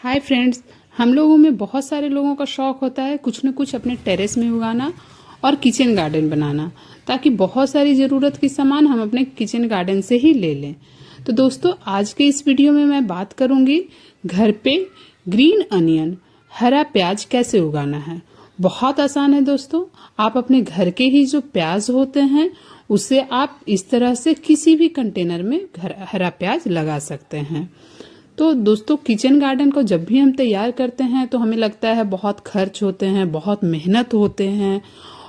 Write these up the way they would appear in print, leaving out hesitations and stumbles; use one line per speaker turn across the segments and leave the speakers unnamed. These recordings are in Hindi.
हाय फ्रेंड्स, हम लोगों में बहुत सारे लोगों का शौक होता है कुछ न कुछ अपने टेरेस में उगाना और किचन गार्डन बनाना, ताकि बहुत सारी ज़रूरत की सामान हम अपने किचन गार्डन से ही ले लें। तो दोस्तों, आज के इस वीडियो में मैं बात करूंगी घर पे ग्रीन अनियन, हरा प्याज कैसे उगाना है। बहुत आसान है दोस्तों। आप अपने घर के ही जो प्याज होते हैं उसे आप इस तरह से किसी भी कंटेनर में हरा प्याज लगा सकते हैं। तो दोस्तों, किचन गार्डन को जब भी हम तैयार करते हैं तो हमें लगता है बहुत खर्च होते हैं, बहुत मेहनत होते हैं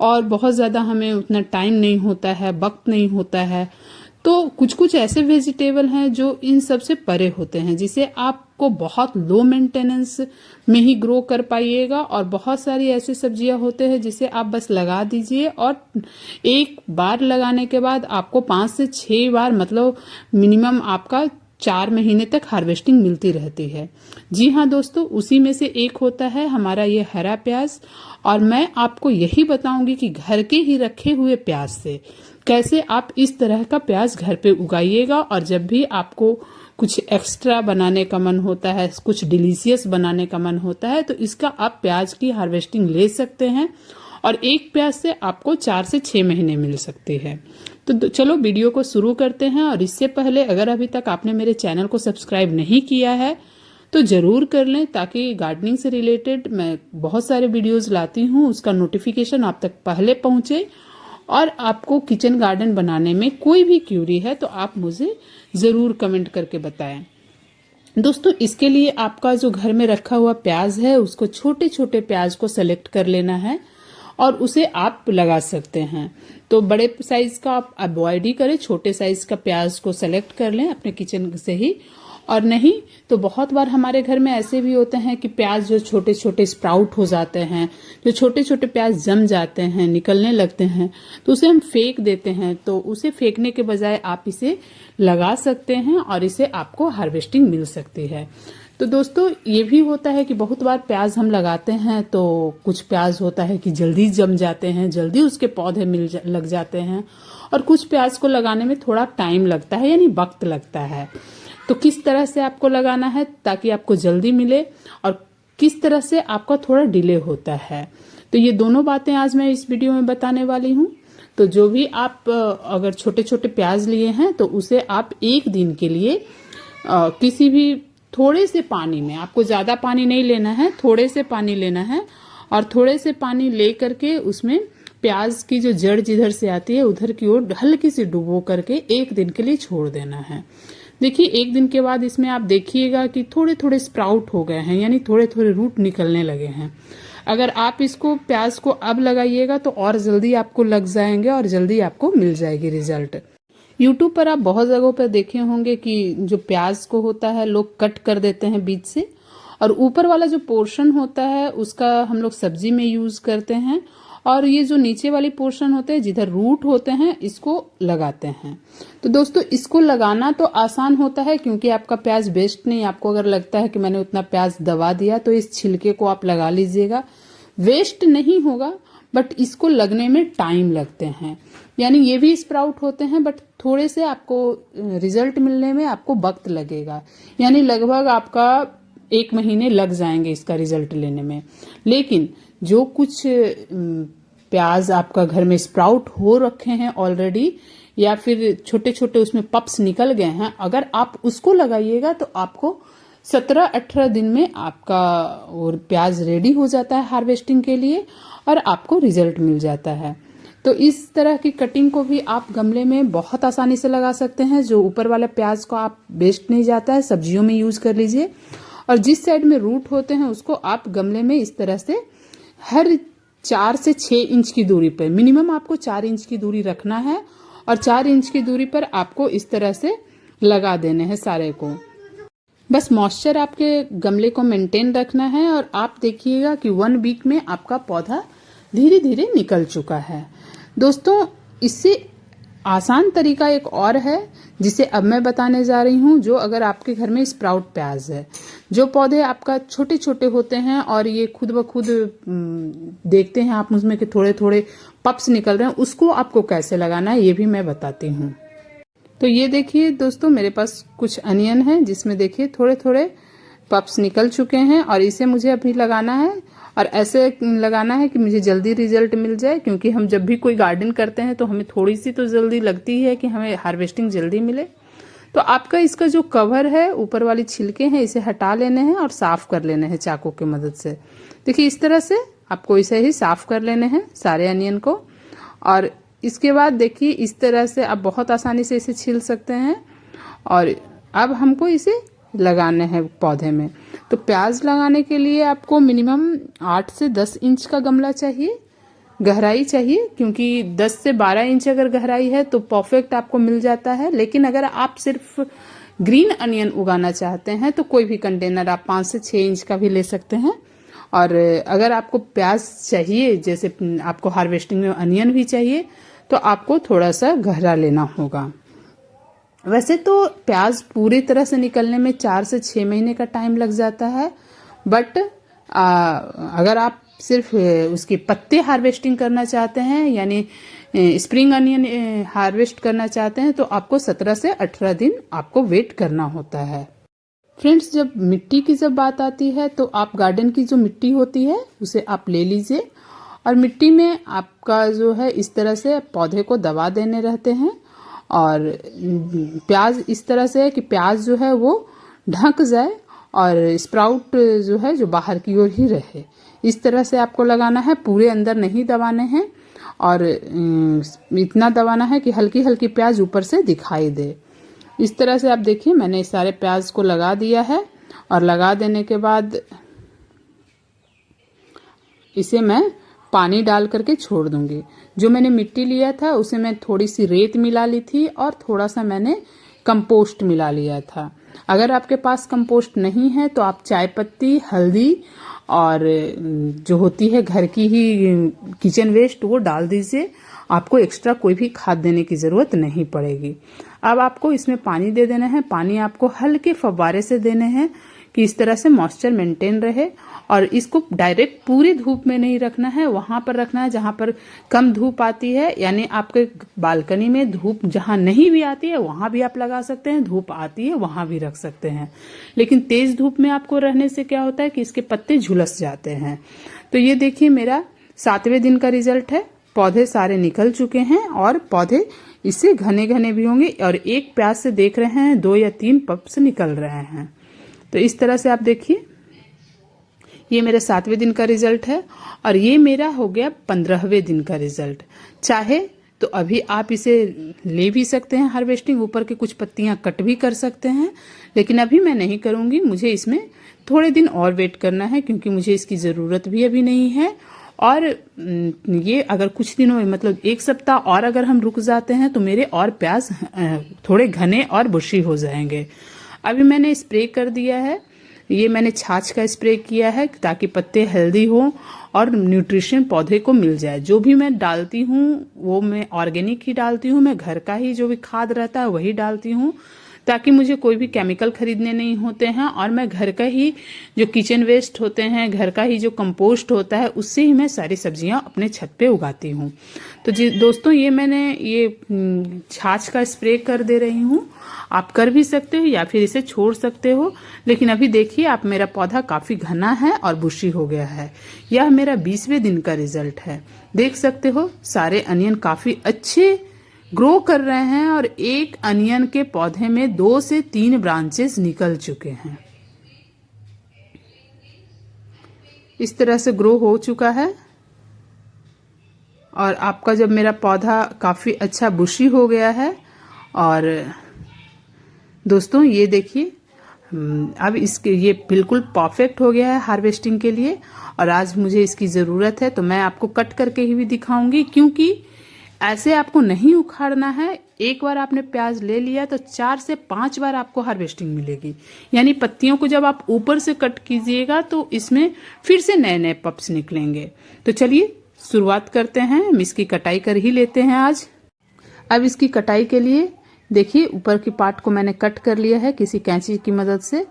और बहुत ज़्यादा हमें उतना टाइम नहीं होता है, वक्त नहीं होता है। तो कुछ कुछ ऐसे वेजिटेबल हैं जो इन सब से परे होते हैं, जिसे आपको बहुत लो मेंटेनेंस में ही ग्रो कर पाइएगा। और बहुत सारी ऐसी सब्जियां होते हैं जिसे आप बस लगा दीजिए और एक बार लगाने के बाद आपको 5 से 6 बार, मतलब मिनिमम आपका 4 महीने तक हार्वेस्टिंग मिलती रहती है। जी हाँ दोस्तों, उसी में से एक होता है हमारा ये हरा प्याज। और मैं आपको यही बताऊंगी कि घर के ही रखे हुए प्याज से कैसे आप इस तरह का प्याज घर पे उगाइएगा। और जब भी आपको कुछ एक्स्ट्रा बनाने का मन होता है, कुछ डिलीशियस बनाने का मन होता है, तो इसका आप प्याज की हार्वेस्टिंग ले सकते हैं और एक प्याज से आपको 4 से 6 महीने मिल सकती है। तो चलो वीडियो को शुरू करते हैं। और इससे पहले अगर अभी तक आपने मेरे चैनल को सब्सक्राइब नहीं किया है तो जरूर कर लें, ताकि गार्डनिंग से रिलेटेड मैं बहुत सारे वीडियोस लाती हूँ, उसका नोटिफिकेशन आप तक पहले पहुंचे। और आपको किचन गार्डन बनाने में कोई भी क्यूरी है तो आप मुझे जरूर कमेंट करके बताएं। दोस्तों, इसके लिए आपका जो घर में रखा हुआ प्याज है उसको छोटे छोटे प्याज को सेलेक्ट कर लेना है और उसे आप लगा सकते हैं। तो बड़े साइज का आप अवॉइड ही करें, छोटे साइज का प्याज को सेलेक्ट कर लें अपने किचन से ही। और नहीं तो बहुत बार हमारे घर में ऐसे भी होते हैं कि प्याज जो छोटे छोटे स्प्राउट हो जाते हैं, जो छोटे छोटे प्याज जम जाते हैं, निकलने लगते हैं, तो उसे हम फेंक देते हैं। तो उसे फेंकने के बजाय आप इसे लगा सकते हैं और इसे आपको हार्वेस्टिंग मिल सकती है। तो दोस्तों, ये भी होता है कि बहुत बार प्याज हम लगाते हैं तो कुछ प्याज होता है कि जल्दी जम जाते हैं, जल्दी उसके पौधे लग जाते हैं। और कुछ प्याज को लगाने में थोड़ा टाइम लगता है, यानी वक्त लगता है। तो किस तरह से आपको लगाना है ताकि आपको जल्दी मिले और किस तरह से आपका थोड़ा डिले होता है, तो ये दोनों बातें आज मैं इस वीडियो में बताने वाली हूँ। तो जो भी आप अगर छोटे छोटे प्याज लिए हैं तो उसे आप एक दिन के लिए किसी भी थोड़े से पानी में, आपको ज्यादा पानी नहीं लेना है, थोड़े से पानी लेना है। और थोड़े से पानी ले करके उसमें प्याज की जो जड़ जिधर से आती है उधर की ओर हल्की सी डुबो करके एक दिन के लिए छोड़ देना है। देखिए, एक दिन के बाद इसमें आप देखिएगा कि थोड़े थोड़े स्प्राउट हो गए हैं, यानी थोड़े थोड़े रूट निकलने लगे हैं। अगर आप इसको प्याज को अब लगाइएगा तो और जल्दी आपको लग जाएंगे और जल्दी आपको मिल जाएगी रिजल्ट। यूट्यूब पर आप बहुत जगहों पर देखे होंगे कि जो प्याज को होता है लोग कट कर देते हैं बीच से, और ऊपर वाला जो पोर्शन होता है उसका हम लोग सब्जी में यूज करते हैं। और ये जो नीचे वाली पोर्शन होते हैं जिधर रूट होते हैं इसको लगाते हैं। तो दोस्तों, इसको लगाना तो आसान होता है क्योंकि आपका प्याज वेस्ट नहीं। आपको अगर लगता है कि मैंने उतना प्याज दबा दिया तो इस छिलके को आप लगा लीजिएगा, वेस्ट नहीं होगा। बट इसको लगने में टाइम लगते हैं, यानी ये भी स्प्राउट होते हैं बट थोड़े से आपको रिजल्ट मिलने में आपको वक्त लगेगा, यानी लगभग आपका 1 महीने लग जाएंगे इसका रिजल्ट लेने में। लेकिन जो कुछ प्याज आपका घर में स्प्राउट हो रखे हैं ऑलरेडी, या फिर छोटे छोटे उसमें पप्स निकल गए हैं, अगर आप उसको लगाइएगा तो आपको 17-18 दिन में आपका और प्याज रेडी हो जाता है हार्वेस्टिंग के लिए और आपको रिजल्ट मिल जाता है। तो इस तरह की कटिंग को भी आप गमले में बहुत आसानी से लगा सकते हैं। जो ऊपर वाला प्याज को आप वेस्ट नहीं जाता है, सब्जियों में यूज कर लीजिए। और जिस साइड में रूट होते हैं उसको आप गमले में इस तरह से हर 4 से 6 इंच की दूरी पर, मिनिमम आपको 4 इंच की दूरी रखना है और 4 इंच की दूरी पर आपको इस तरह से लगा देने हैं सारे को। बस मॉइस्चर आपके गमले को मेंटेन रखना है और आप देखिएगा कि 1 वीक में आपका पौधा धीरे धीरे निकल चुका है। दोस्तों, इससे आसान तरीका एक और है जिसे अब मैं बताने जा रही हूँ। जो अगर आपके घर में स्प्राउट प्याज है, जो पौधे आपका छोटे छोटे होते हैं और ये खुद ब खुद देखते हैं आप उसमें कि थोड़े थोड़े पप्स निकल रहे हैं, उसको आपको कैसे लगाना है ये भी मैं बताती हूँ। तो ये देखिए दोस्तों, मेरे पास कुछ अनियन है जिसमें देखिए थोड़े थोड़े पप्स निकल चुके हैं और इसे मुझे अभी लगाना है और ऐसे लगाना है कि मुझे जल्दी रिजल्ट मिल जाए, क्योंकि हम जब भी कोई गार्डन करते हैं तो हमें थोड़ी सी तो जल्दी लगती है कि हमें हार्वेस्टिंग जल्दी मिले। तो आपका इसका जो कवर है, ऊपर वाली छिलके हैं, इसे हटा लेने हैं और साफ कर लेने हैं चाकू की मदद से। देखिए इस तरह से आपको इसे ही साफ कर लेने हैं सारे अनियन को। और इसके बाद देखिए इस तरह से आप बहुत आसानी से इसे छील सकते हैं। और अब हमको इसे लगाने हैं पौधे में। तो प्याज लगाने के लिए आपको मिनिमम 8 से 10 इंच का गमला चाहिए, गहराई चाहिए, क्योंकि 10 से 12 इंच अगर गहराई है तो परफेक्ट आपको मिल जाता है। लेकिन अगर आप सिर्फ ग्रीन अनियन उगाना चाहते हैं तो कोई भी कंटेनर आप 5 से 6 इंच का भी ले सकते हैं। और अगर आपको प्याज चाहिए, जैसे आपको हार्वेस्टिंग में अनियन भी चाहिए, तो आपको थोड़ा सा गहरा लेना होगा। वैसे तो प्याज पूरी तरह से निकलने में 4 से 6 महीने का टाइम लग जाता है, बट अगर आप सिर्फ उसके पत्ते हार्वेस्टिंग करना चाहते हैं, यानी स्प्रिंग अनियन हार्वेस्ट करना चाहते हैं, तो आपको 17 से 18 दिन आपको वेट करना होता है। फ्रेंड्स, जब मिट्टी की जब बात आती है तो आप गार्डन की जो मिट्टी होती है उसे आप ले लीजिए और मिट्टी में आपका जो है इस तरह से पौधे को दबा देने रहते हैं। और प्याज इस तरह से है कि प्याज जो है वो ढक जाए और स्प्राउट जो है जो बाहर की ओर ही रहे। इस तरह से आपको लगाना है, पूरे अंदर नहीं दबाने हैं और इतना दबाना है कि हल्की हल्की प्याज ऊपर से दिखाई दे। इस तरह से आप देखिए मैंने सारे प्याज को लगा दिया है और लगा देने के बाद इसे मैं पानी डाल करके छोड़ दूंगी। जो मैंने मिट्टी लिया था उसे मैं थोड़ी सी रेत मिला ली थी और थोड़ा सा मैंने कंपोस्ट मिला लिया था। अगर आपके पास कंपोस्ट नहीं है तो आप चाय पत्ती, हल्दी और जो होती है घर की ही किचन वेस्ट वो डाल दीजिए। आपको एक्स्ट्रा कोई भी खाद देने की ज़रूरत नहीं पड़ेगी। अब आपको इसमें पानी दे देना है। पानी आपको हल्के फव्वारे से देने हैं कि इस तरह से मॉइस्चर मेंटेन रहे। और इसको डायरेक्ट पूरी धूप में नहीं रखना है, वहां पर रखना है जहां पर कम धूप आती है। यानी आपके बालकनी में धूप जहां नहीं भी आती है वहां भी आप लगा सकते हैं, धूप आती है वहां भी रख सकते हैं। लेकिन तेज धूप में आपको रहने से क्या होता है कि इसके पत्ते झुलस जाते हैं। तो ये देखिए मेरा 7वें दिन का रिजल्ट है। पौधे सारे निकल चुके हैं और पौधे इससे घने घने भी होंगे और एक प्याज से देख रहे हैं 2 या 3 पप्स निकल रहे हैं। तो इस तरह से आप देखिए ये मेरे 7वें दिन का रिजल्ट है और ये मेरा हो गया 15वें दिन का रिजल्ट। चाहे तो अभी आप इसे ले भी सकते हैं हार्वेस्टिंग, ऊपर के कुछ पत्तियां कट भी कर सकते हैं, लेकिन अभी मैं नहीं करूंगी। मुझे इसमें थोड़े दिन और वेट करना है क्योंकि मुझे इसकी ज़रूरत भी अभी नहीं है। और ये अगर कुछ दिनों में मतलब 1 सप्ताह और अगर हम रुक जाते हैं तो मेरे और प्याज थोड़े घने और बुशी हो जाएंगे। अभी मैंने स्प्रे कर दिया है, ये मैंने छाछ का स्प्रे किया है ताकि पत्ते हेल्दी हो और न्यूट्रिशन पौधे को मिल जाए। जो भी मैं डालती हूँ वो मैं ऑर्गेनिक ही डालती हूँ, मैं घर का ही जो भी खाद रहता है वही डालती हूँ ताकि मुझे कोई भी केमिकल खरीदने नहीं होते हैं। और मैं घर का ही जो किचन वेस्ट होते हैं, घर का ही जो कंपोस्ट होता है उससे ही मैं सारी सब्जियां अपने छत पे उगाती हूँ। तो जी दोस्तों, ये मैंने ये छाछ का स्प्रे कर दे रही हूँ। आप कर भी सकते हो या फिर इसे छोड़ सकते हो। लेकिन अभी देखिए आप मेरा पौधा काफी घना है और बुशी हो गया है। यह मेरा 20वें दिन का रिजल्ट है। देख सकते हो सारे अनियन काफी अच्छे ग्रो कर रहे हैं और एक अनियन के पौधे में 2 से 3 ब्रांचेस निकल चुके हैं। इस तरह से ग्रो हो चुका है और आपका जब मेरा पौधा काफी अच्छा बुशी हो गया है। और दोस्तों ये देखिए अब इसके ये बिल्कुल परफेक्ट हो गया है हार्वेस्टिंग के लिए। और आज मुझे इसकी ज़रूरत है तो मैं आपको कट करके ही भी दिखाऊंगी, क्योंकि ऐसे आपको नहीं उखाड़ना है। एक बार आपने प्याज ले लिया तो 4 से 5 बार आपको हार्वेस्टिंग मिलेगी। यानी पत्तियों को जब आप ऊपर से कट कीजिएगा तो इसमें फिर से नए नए पप्स निकलेंगे। तो चलिए शुरुआत करते हैं। हम इसकी कटाई कर ही लेते हैं आज। अब इसकी कटाई के लिए देखिए ऊपर की पार्ट को मैंने कट कर लिया है किसी कैंची की मदद से,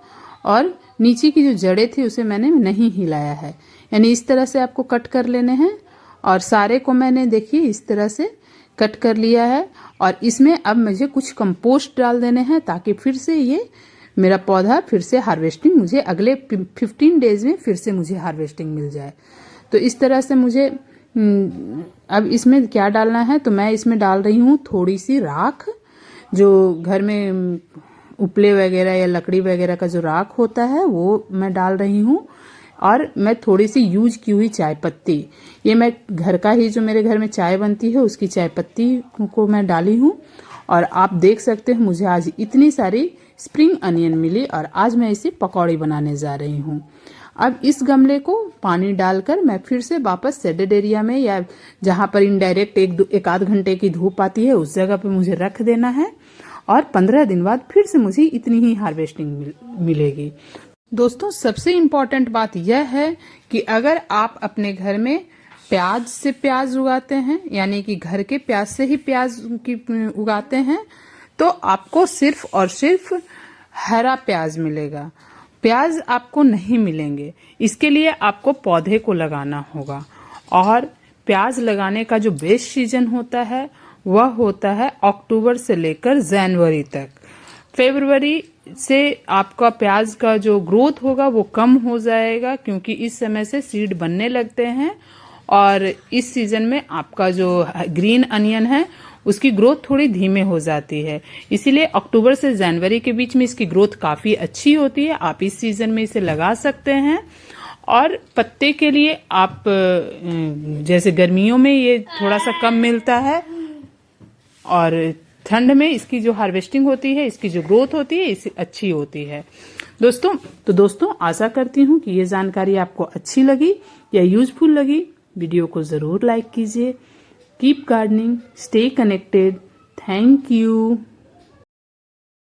और नीचे की जो जड़ें थी उसे मैंने नहीं हिलाया है। यानी इस तरह से आपको कट कर लेने हैं। और सारे को मैंने देखिए इस तरह से कट कर लिया है। और इसमें अब मुझे कुछ कंपोस्ट डाल देने हैं ताकि फिर से ये मेरा पौधा फिर से हार्वेस्टिंग, मुझे अगले 15 डेज में फिर से मुझे हार्वेस्टिंग मिल जाए। तो इस तरह से मुझे अब इसमें क्या डालना है, तो मैं इसमें डाल रही हूँ थोड़ी सी राख, जो घर में उपले वगैरह या लकड़ी वगैरह का जो राख होता है वो मैं डाल रही हूँ। और मैं थोड़ी सी यूज की हुई चाय पत्ती, ये मैं घर का ही जो मेरे घर में चाय बनती है उसकी चाय पत्ती को मैं डाली हूँ। और आप देख सकते हैं मुझे आज इतनी सारी स्प्रिंग अनियन मिली और आज मैं इसे पकौड़ी बनाने जा रही हूँ। अब इस गमले को पानी डालकर मैं फिर से वापस शेडेड एरिया में या जहाँ पर इनडायरेक्ट एक आध घंटे की धूप आती है उस जगह पे मुझे रख देना है। और 15 दिन बाद फिर से मुझे इतनी ही हार्वेस्टिंग मिलेगी। दोस्तों, सबसे इम्पोर्टेंट बात यह है कि अगर आप अपने घर में प्याज से प्याज उगाते हैं, यानी कि घर के प्याज से ही प्याज की उगाते हैं, तो आपको सिर्फ और सिर्फ हरा प्याज मिलेगा, प्याज आपको नहीं मिलेंगे। इसके लिए आपको पौधे को लगाना होगा। और प्याज लगाने का जो बेस्ट सीजन होता है वह होता है अक्टूबर से लेकर जनवरी तक। फरवरी से आपका प्याज का जो ग्रोथ होगा वो कम हो जाएगा, क्योंकि इस समय से सीड बनने लगते हैं और इस सीजन में आपका जो ग्रीन अनियन है उसकी ग्रोथ थोड़ी धीमे हो जाती है। इसीलिए अक्टूबर से जनवरी के बीच में इसकी ग्रोथ काफी अच्छी होती है। आप इस सीजन में इसे लगा सकते हैं। और पत्ते के लिए आप जैसे गर्मियों में ये थोड़ा सा कम मिलता है और ठंड में इसकी जो हार्वेस्टिंग होती है, इसकी जो ग्रोथ होती है, इससे अच्छी होती है। दोस्तों आशा करती हूँ कि ये जानकारी आपको अच्छी लगी या यूजफुल लगी। वीडियो को जरूर लाइक कीजिए। Keep gardening, stay connected. Thank you.